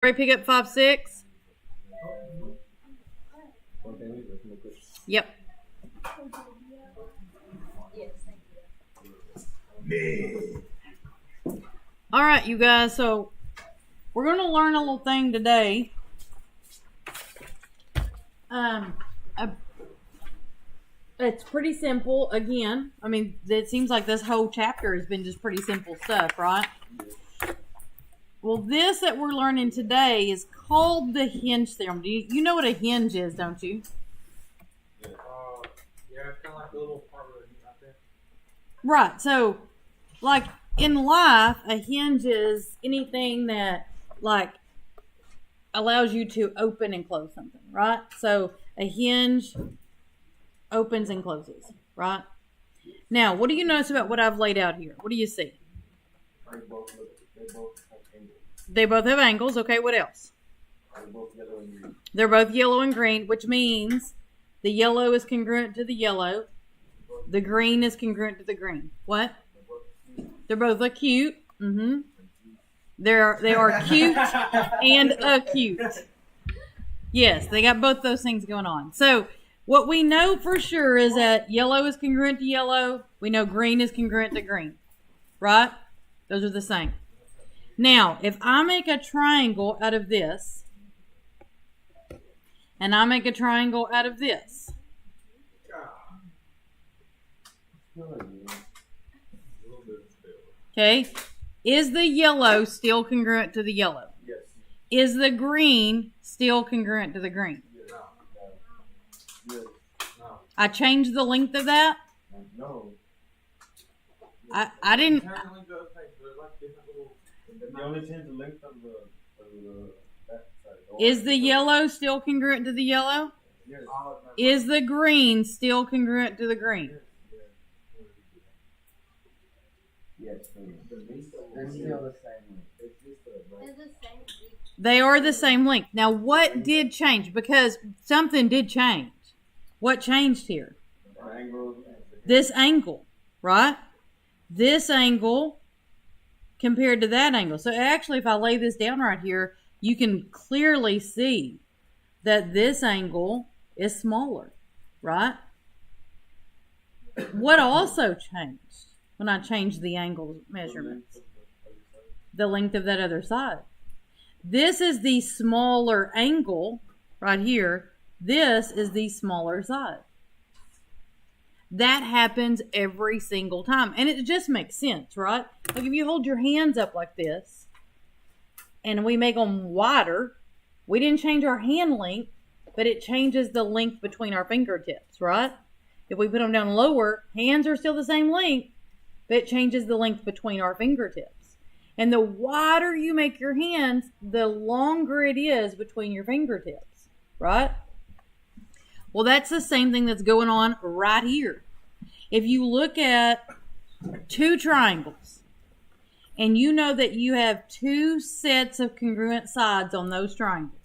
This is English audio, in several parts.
Ready, pick up 5, 6. Yep. All right, you guys. So we're going to learn a little thing today. It's pretty simple. Again, I mean, it seems like this whole chapter has been just pretty simple stuff, right? Well, this that we're learning today is called the hinge theorem. You know what a hinge is, don't you? Yeah, it's kind of like a little part of it out there. Right. So, like in life, a hinge is anything that like allows you to open and close something, right? So a hinge opens and closes, right? Now, what do you notice about what I've laid out here? What do you see? They both have angles. Okay, what else? They're both yellow and green, which means the yellow is congruent to the yellow. The green is congruent to the green. What? They're both acute. Mm-hmm. They are cute and acute. Yes, they got both those things going on. So what we know for sure is that yellow is congruent to yellow. We know green is congruent to green. Right? Those are the same. Now, if I make a triangle out of this, and I make a triangle out of this, okay, is the yellow still congruent to the yellow? Yes. Is the green still congruent to the green? No. I changed the length of that? No. I didn't. You only change the length of the that side. Is the yellow still congruent to the yellow? Yes. Is the green still congruent to the green? Yes, they're still the same. They are the same length. Now, what did change? Because something did change. What changed here? This angle, right? This angle compared to that angle. So actually, if I lay this down right here, you can clearly see that this angle is smaller, right? What also changed when I changed the angle measurements? The length of that other side. This is the smaller angle right here. This is the smaller side. That happens every single time. And it just makes sense, right? Like if you hold your hands up like this and we make them wider, we didn't change our hand length, but it changes the length between our fingertips, right? If we put them down lower, hands are still the same length, but it changes the length between our fingertips. And the wider you make your hands, the longer it is between your fingertips, right? Well, that's the same thing that's going on right here. If you look at two triangles, and you know that you have two sets of congruent sides on those triangles,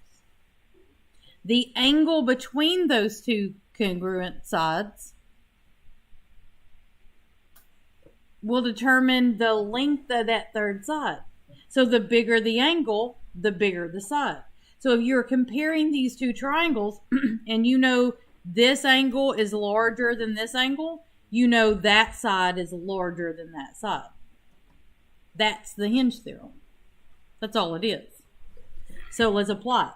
the angle between those two congruent sides will determine the length of that third side. So the bigger the angle, the bigger the side. So if you're comparing these two triangles and you know this angle is larger than this angle, you know that side is larger than that side. That's the hinge theorem. That's all it is. So let's apply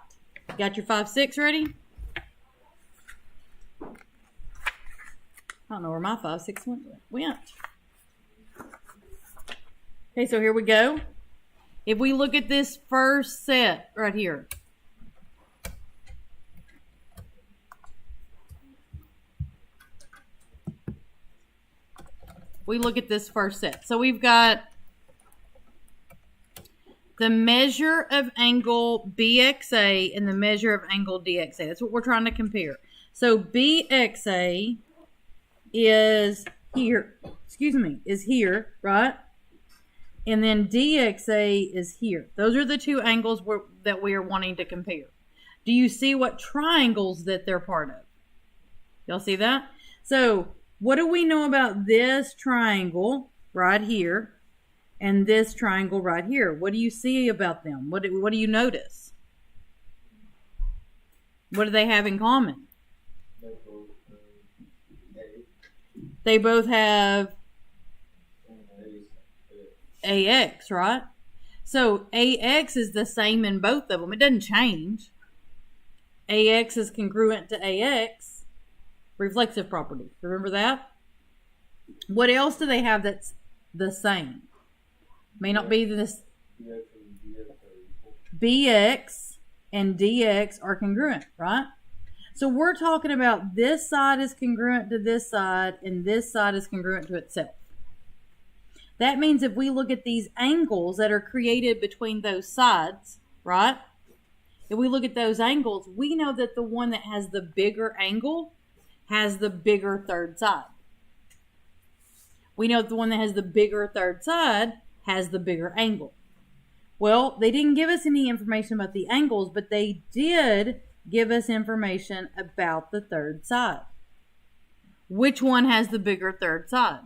it. Got your 5, 6 ready? I don't know where my 5, 6 went. Okay, so here we go. If we look at this first set right here, we look at this first set. So we've got the measure of angle BXA and the measure of angle DXA. That's what we're trying to compare. So BXA is here, is here, right? And then DXA is here. Those are the two angles that we are wanting to compare. Do you see what triangles that they're part of? Y'all see that? So what do we know about this triangle right here and this triangle right here? What do you see about them? What do you notice? What do they have in common? They both, They both have A. AX, right? So AX is the same in both of them. It doesn't change. AX is congruent to AX. Reflexive property. Remember that? What else do they have that's the same? May not be this. BX and DX are congruent, right? So we're talking about this side is congruent to this side and this side is congruent to itself. That means if we look at these angles that are created between those sides, right? If we look at those angles, we know that the one that has the bigger angle has the bigger third side. We know that the one that has the bigger third side has the bigger angle. Well, they didn't give us any information about the angles, but they did give us information about the third side. Which one has the bigger third side?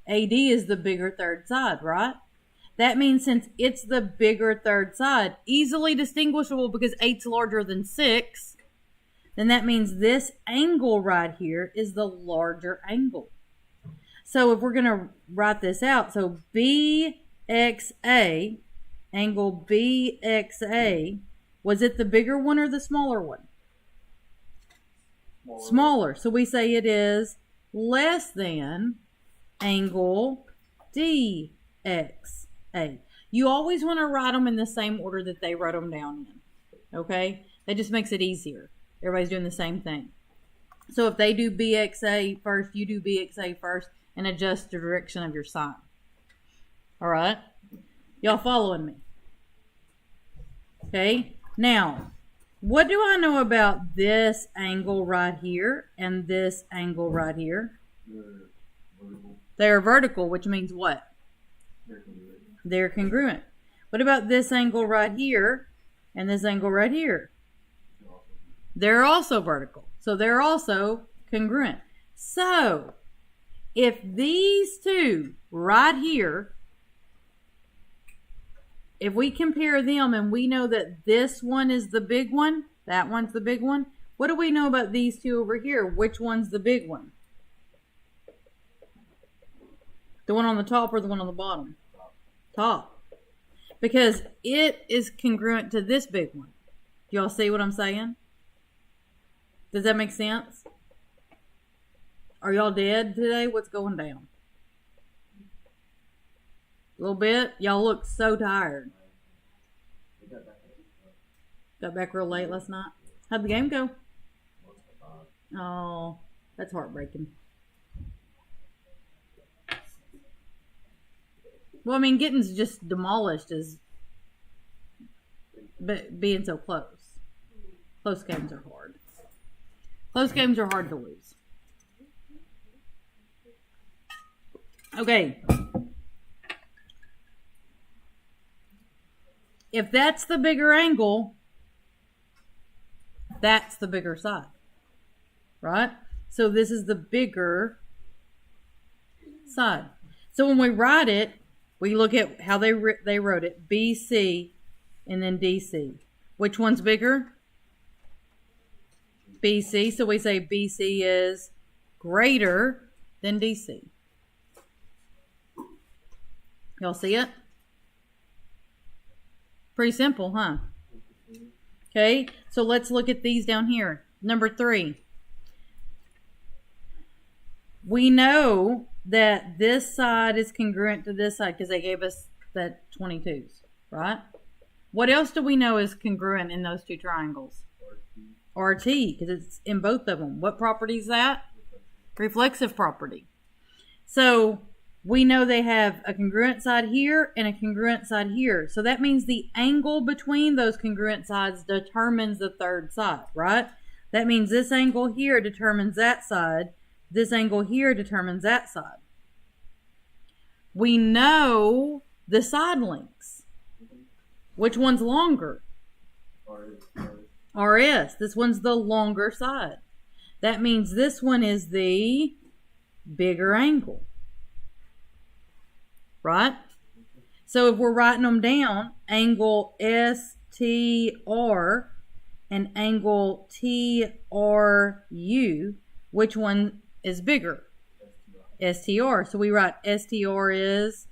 AD is the bigger third side, right? That means since it's the bigger third side, easily distinguishable because 8's larger than 6, then that means this angle right here is the larger angle. So if we're going to write this out, so BXA, angle BXA, was it the bigger one or the smaller one? Smaller. So we say it is less than angle DXA. You always want to write them in the same order that they wrote them down in. Okay? That just makes it easier. Everybody's doing the same thing. So if they do BXA first, you do BXA first, and adjust the direction of your sign. All right? Y'all following me? Okay? Now, what do I know about this angle right here and this angle right here? They're vertical, which means what? They're congruent. What about this angle right here and this angle right here? They're also vertical. So they're also congruent. So, if these two right here, if we compare them and we know that this one is the big one, that one's the big one, what do we know about these two over here? Which one's the big one? The one on the top or the one on the bottom? Top. Because it is congruent to this big one. Y'all see what I'm saying? Does that make sense? Are y'all dead today? What's going down? A little bit? Y'all look so tired. Got back real late last night. How'd the game go? Oh, that's heartbreaking. Well, I mean, getting's just demolished as being so close. Close games are hard. Close games are hard to lose. Okay. If that's the bigger angle, that's the bigger side. Right? So this is the bigger side. So when we write it, we look at how they wrote it. BC and then DC. Which one's bigger? BC. So we say BC is greater than DC. Y'all see it? Pretty simple, huh? Okay, so let's look at these down here. Number 3. We know that this side is congruent to this side because they gave us the 22s, right? What else do we know is congruent in those two triangles? RT, because it's in both of them. What property is that? Reflexive property. So we know they have a congruent side here and a congruent side here. So that means the angle between those congruent sides determines the third side, right? That means this angle here determines that side. This angle here determines that side. We know the side lengths. Which one's longer? RS. This one's the longer side. That means this one is the bigger angle. Right? So if we're writing them down, angle STR and angle TRU, which one is bigger? STR. So we write STR is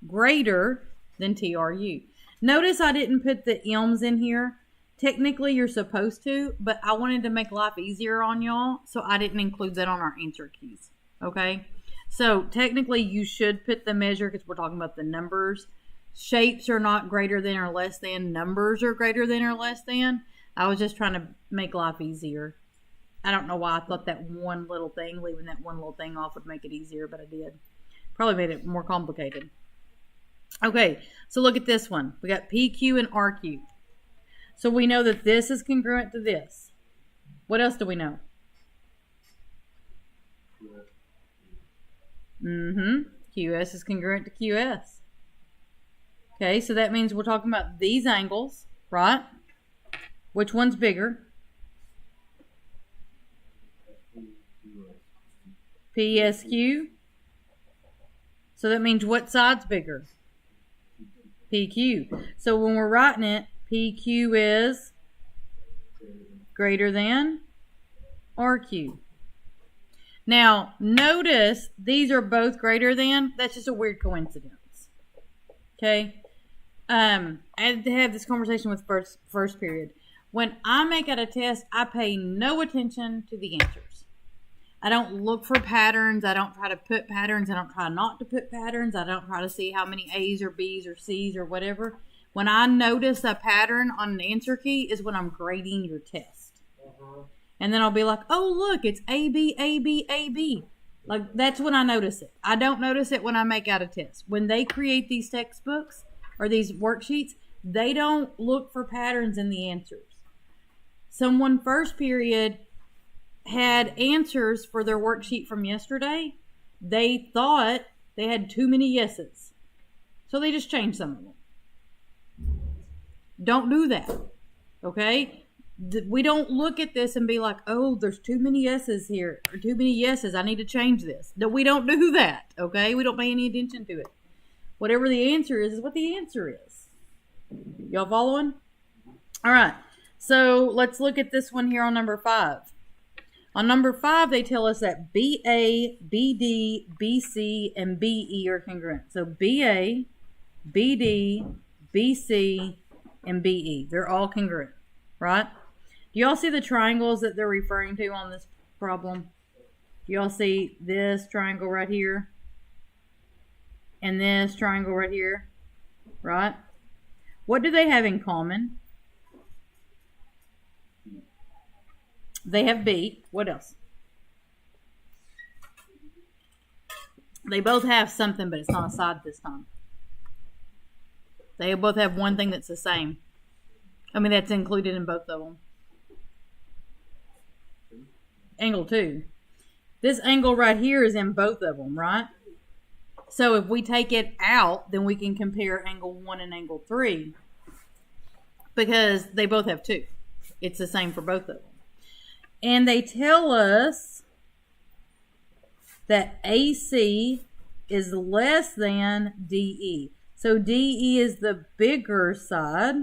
greater than TRU. Notice I didn't put the M's in here. Technically, you're supposed to, but I wanted to make life easier on y'all, so I didn't include that on our answer keys. Okay? So technically, you should put the measure because we're talking about the numbers. Shapes are not greater than or less than. Numbers are greater than or less than. I was just trying to make life easier. I don't know why I thought that one little thing, leaving that one little thing off would make it easier, but I did. Probably made it more complicated. Okay, so look at this one. We got PQ and RQ. So we know that this is congruent to this. What else do we know? QS is congruent to QS. Okay, so that means we're talking about these angles, right? Which one's bigger? PSQ. So that means what side's bigger? PQ. So when we're writing it, PQ is greater than RQ. Now, notice these are both greater than. That's just a weird coincidence. Okay? I had to have this conversation with first period. When I make out a test, I pay no attention to the answers. I don't look for patterns. I don't try to put patterns. I don't try not to put patterns. I don't try to see how many A's or B's or C's or whatever. When I notice a pattern on an answer key is when I'm grading your test. And then I'll be like, oh, look, it's A, B, A, B, A, B. Like, that's when I notice it. I don't notice it when I make out a test. When they create these textbooks or these worksheets, they don't look for patterns in the answers. Someone first period had answers for their worksheet from yesterday. They thought they had too many yeses. So they just changed some of them. Don't do that. Okay? We don't look at this and be like, oh, there's too many yeses here, or too many yeses. I need to change this. No, we don't do that. Okay? We don't pay any attention to it. Whatever the answer is what the answer is. Y'all following? All right. So let's look at this one here on number 5. On number 5, they tell us that BA, BD, BC, and BE are congruent. So BA, BD, BC, and BE. They're all congruent, right? Do y'all see the triangles that they're referring to on this problem? Do y'all see this triangle right here? And this triangle right here, right? What do they have in common? They have B. What else? They both have something, but it's not a side this time. They both have one thing that's the same. I mean, that's included in both of them. Angle 2. This angle right here is in both of them, right? So if we take it out, then we can compare angle 1 and angle 3. Because they both have 2. It's the same for both of them. And they tell us that AC is less than DE. So DE is the bigger side,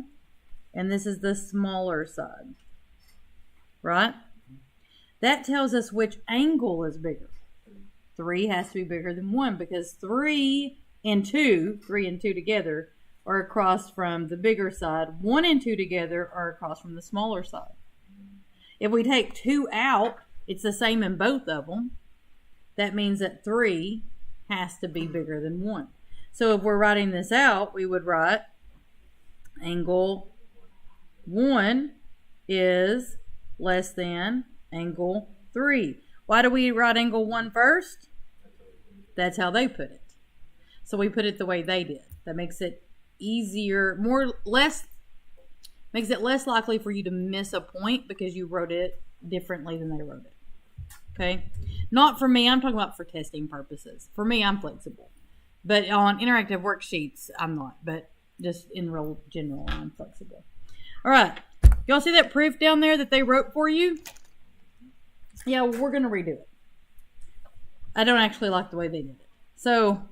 and this is the smaller side. Right? That tells us which angle is bigger. 3 has to be bigger than 1 because 3 and 2 together are across from the bigger side. 1 and 2 together are across from the smaller side. If we take 2 out, it's the same in both of them. That means that 3 has to be bigger than 1. So if we're writing this out, we would write angle 1 is less than angle 3. Why do we write angle 1 first? That's how they put it. So we put it the way they did. That makes it easier, makes it less likely for you to miss a point because you wrote it differently than they wrote it. Okay? Not for me. I'm talking about for testing purposes. For me, I'm flexible. But on interactive worksheets, I'm not. But just in real general, I'm flexible. All right. Y'all see that proof down there that they wrote for you? Yeah, we're going to redo it. I don't actually like the way they did it. So,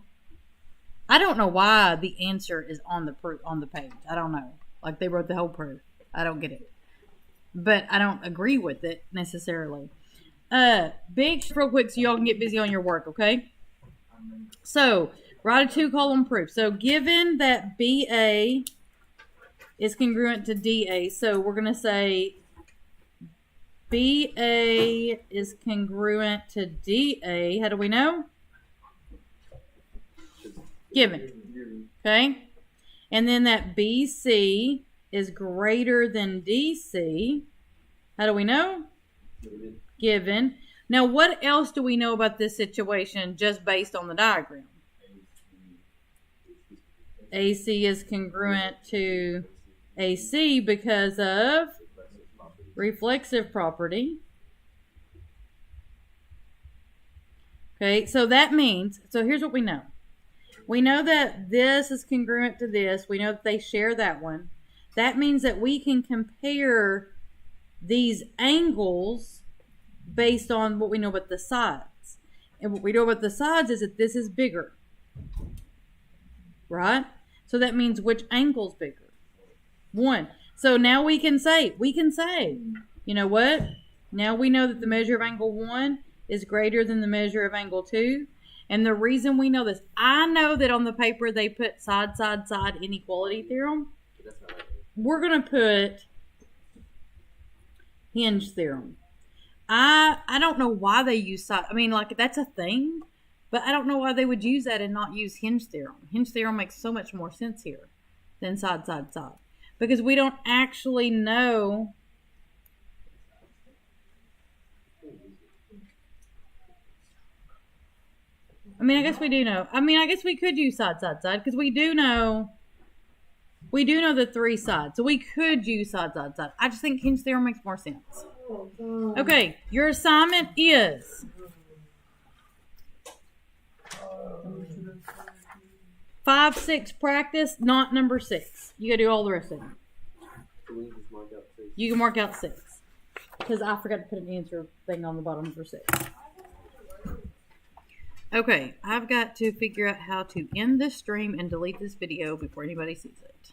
I don't know why the answer is on the page. I don't know. Like they wrote the whole proof. I don't get it. but I don't agree with it necessarily. Big real quick so y'all can get busy on your work, okay? So, write a 2-column proof. So, given that BA is congruent to DA, so we're going to say BA is congruent to DA. How do we know? Given. Okay? And then that BC is greater than DC. How do we know? Given. Now, what else do we know about this situation just based on the diagram? AC is congruent to AC because of reflexive property. Okay, so that means, so here's what we know. We know that this is congruent to this. We know that they share that one. That means that we can compare these angles based on what we know about the sides. And what we know about the sides is that this is bigger. Right? So that means which angle's bigger? 1. So now we can say, you know what? Now we know that the measure of angle 1 is greater than the measure of angle 2. And the reason we know this, I know that on the paper they put side, side, side inequality theorem. We're going to put hinge theorem. I don't know why they use side. I mean, like, that's a thing. But I don't know why they would use that and not use hinge theorem. Hinge theorem makes so much more sense here than side, side, side. Because we don't actually know. I mean, I guess we do know. I mean, I guess we could use side, side, side. Because we do know the 3 sides. So we could use side, side, side. I just think hinge theorem makes more sense. Okay, your assignment is 5, 6 practice, not number 6. You gotta do all the rest of them. You can mark out 6. Because I forgot to put an answer thing on the bottom for 6. Okay, I've got to figure out how to end this stream and delete this video before anybody sees it.